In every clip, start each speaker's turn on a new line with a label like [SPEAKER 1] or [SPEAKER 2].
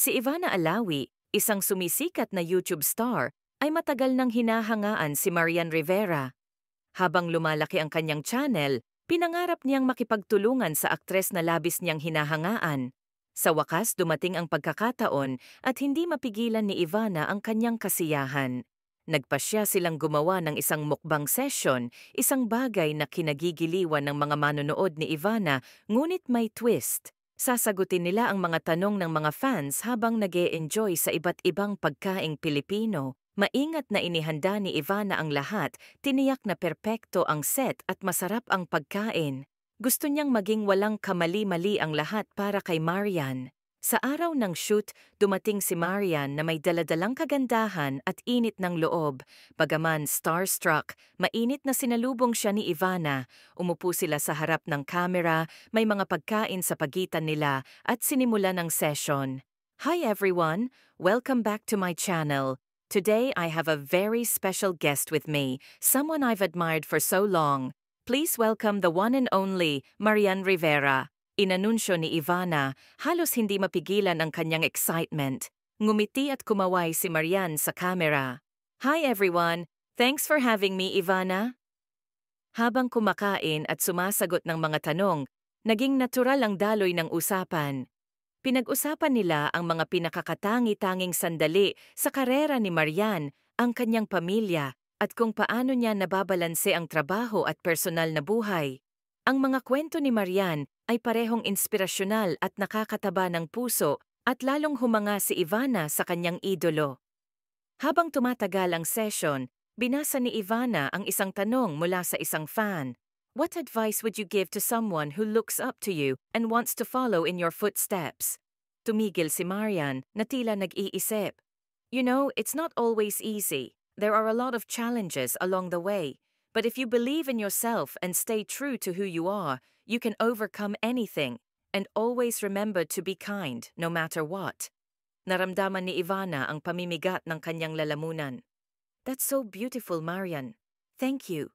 [SPEAKER 1] Si Ivana Alawi, isang sumisikat na YouTube star, ay matagal nang hinahangaan si Marian Rivera. Habang lumalaki ang kanyang channel, pinangarap niyang makipagtulungan sa aktres na labis niyang hinahangaan. Sa wakas dumating ang pagkakataon at hindi mapigilan ni Ivana ang kanyang kasiyahan. Nagpasya silang gumawa ng isang mukbang session, isang bagay na kinagigiliwan ng mga manonood ni Ivana, ngunit may twist. Sasagutin nila ang mga tanong ng mga fans habang nag-e-enjoy sa iba't ibang pagkaing Pilipino. Maingat na inihanda ni Ivana ang lahat, tiniyak na perpekto ang set at masarap ang pagkain. Gusto niyang maging walang kamali-mali ang lahat para kay Marian. Sa araw ng shoot, dumating si Marian na may daladalang kagandahan at init ng loob. Bagaman starstruck, mainit na sinalubong siya ni Ivana. Umupo sila sa harap ng camera, may mga pagkain sa pagitan nila at sinimula ng session. Hi everyone! Welcome back to my channel. Today I have a very special guest with me, someone I've admired for so long. Please welcome the one and only Marian Rivera. Inanunsyo ni Ivana, halos hindi mapigilan ang kanyang excitement. Ngumiti at kumaway si Marian sa camera. Hi everyone! Thanks for having me, Ivana. Habang kumakain at sumasagot ng mga tanong, naging natural ang daloy ng usapan. Pinag-usapan nila ang mga pinakakatangi-tanging sandali sa karera ni Marian, ang kanyang pamilya, at kung paano niya nababalanse ang trabaho at personal na buhay. Ang mga kwento ni Marian ay parehong inspirasyonal at nakakataba ng puso at lalong humanga si Ivana sa kanyang idolo. Habang tumatagal ang session, binasa ni Ivana ang isang tanong mula sa isang fan. What advice would you give to someone who looks up to you and wants to follow in your footsteps? Tumigil si Marian na tila nag-iisip. You know, it's not always easy. There are a lot of challenges along the way. But if you believe in yourself and stay true to who you are, you can overcome anything. And always remember to be kind, no matter what. Naramdaman ni Ivana ang pamimigat ng kanyang lalamunan. That's so beautiful, Marian. Thank you.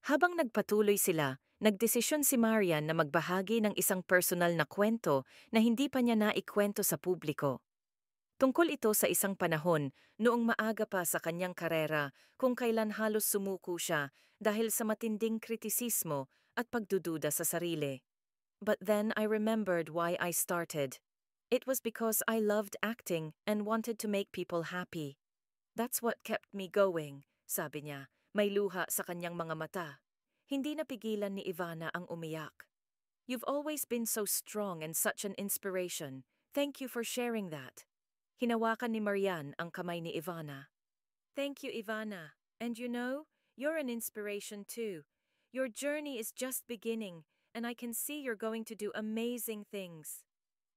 [SPEAKER 1] Habang nagpatuloy sila, nagdesisyon si Marian na magbahagi ng isang personal na kwento na hindi pa niya naikwento sa publiko. Tungkol ito sa isang panahon noong maaga pa sa kanyang karera kung kailan halos sumuko siya dahil sa matinding kritisismo at pagdududa sa sarili. But then I remembered why I started. It was because I loved acting and wanted to make people happy. That's what kept me going, sabi niya, may luha sa kanyang mga mata. Hindi napigilan ni Ivana ang umiyak. You've always been so strong and such an inspiration. Thank you for sharing that. Hinawakan ni Marian ang kamay ni Ivana. Thank you, Ivana. And you know, you're an inspiration too. Your journey is just beginning, and I can see you're going to do amazing things.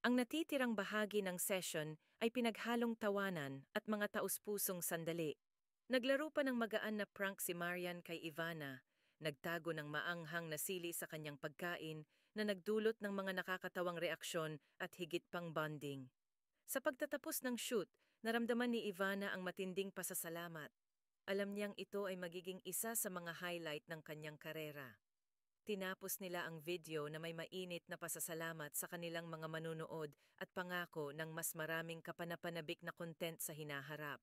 [SPEAKER 1] Ang natitirang bahagi ng session ay pinaghalong tawanan at mga taus-pusong sandali. Naglaro pa ng magaan na prank si Marian kay Ivana. Nagtago ng maanghang na sili sa kanyang pagkain na nagdulot ng mga nakakatawang reaksyon at higit pang bonding. Sa pagtatapos ng shoot, naramdaman ni Ivana ang matinding pasasalamat. Alam niyang ito ay magiging isa sa mga highlight ng kanyang karera. Tinapos nila ang video na may mainit na pasasalamat sa kanilang mga manunood at pangako ng mas maraming kapanapanabik na content sa hinaharap.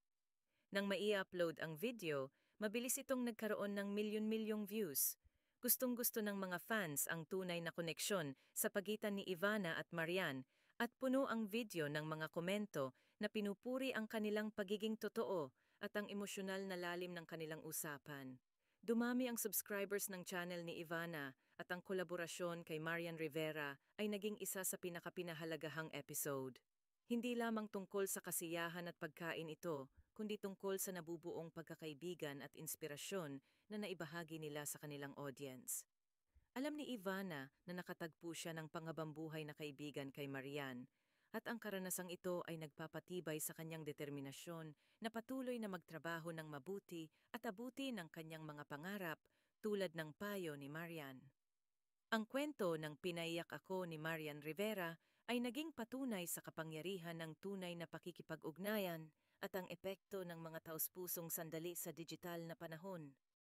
[SPEAKER 1] Nang mai-upload ang video, mabilis itong nagkaroon ng milyon-milyong views. Gustong-gusto ng mga fans ang tunay na koneksyon sa pagitan ni Ivana at Marian at puno ang video ng mga komento na pinupuri ang kanilang pagiging totoo at ang emosyonal na lalim ng kanilang usapan. Dumami ang subscribers ng channel ni Ivana at ang kolaborasyon kay Marian Rivera ay naging isa sa pinakapinahalagahang episode. Hindi lamang tungkol sa kasiyahan at pagkain ito, kundi tungkol sa nabubuong pagkakaibigan at inspirasyon na naibahagi nila sa kanilang audience. Alam ni Ivana na nakatagpo siya ng panghabambuhay na kaibigan kay Marian at ang karanasang ito ay nagpapatibay sa kanyang determinasyon na patuloy na magtrabaho ng mabuti at abutin ang kanyang mga pangarap tulad ng payo ni Marian. Ang kwento ng Pinaiyak Ako ni Marian Rivera ay naging patunay sa kapangyarihan ng tunay na pakikipag-ugnayan at ang epekto ng mga taus-pusong sandali sa digital na panahon.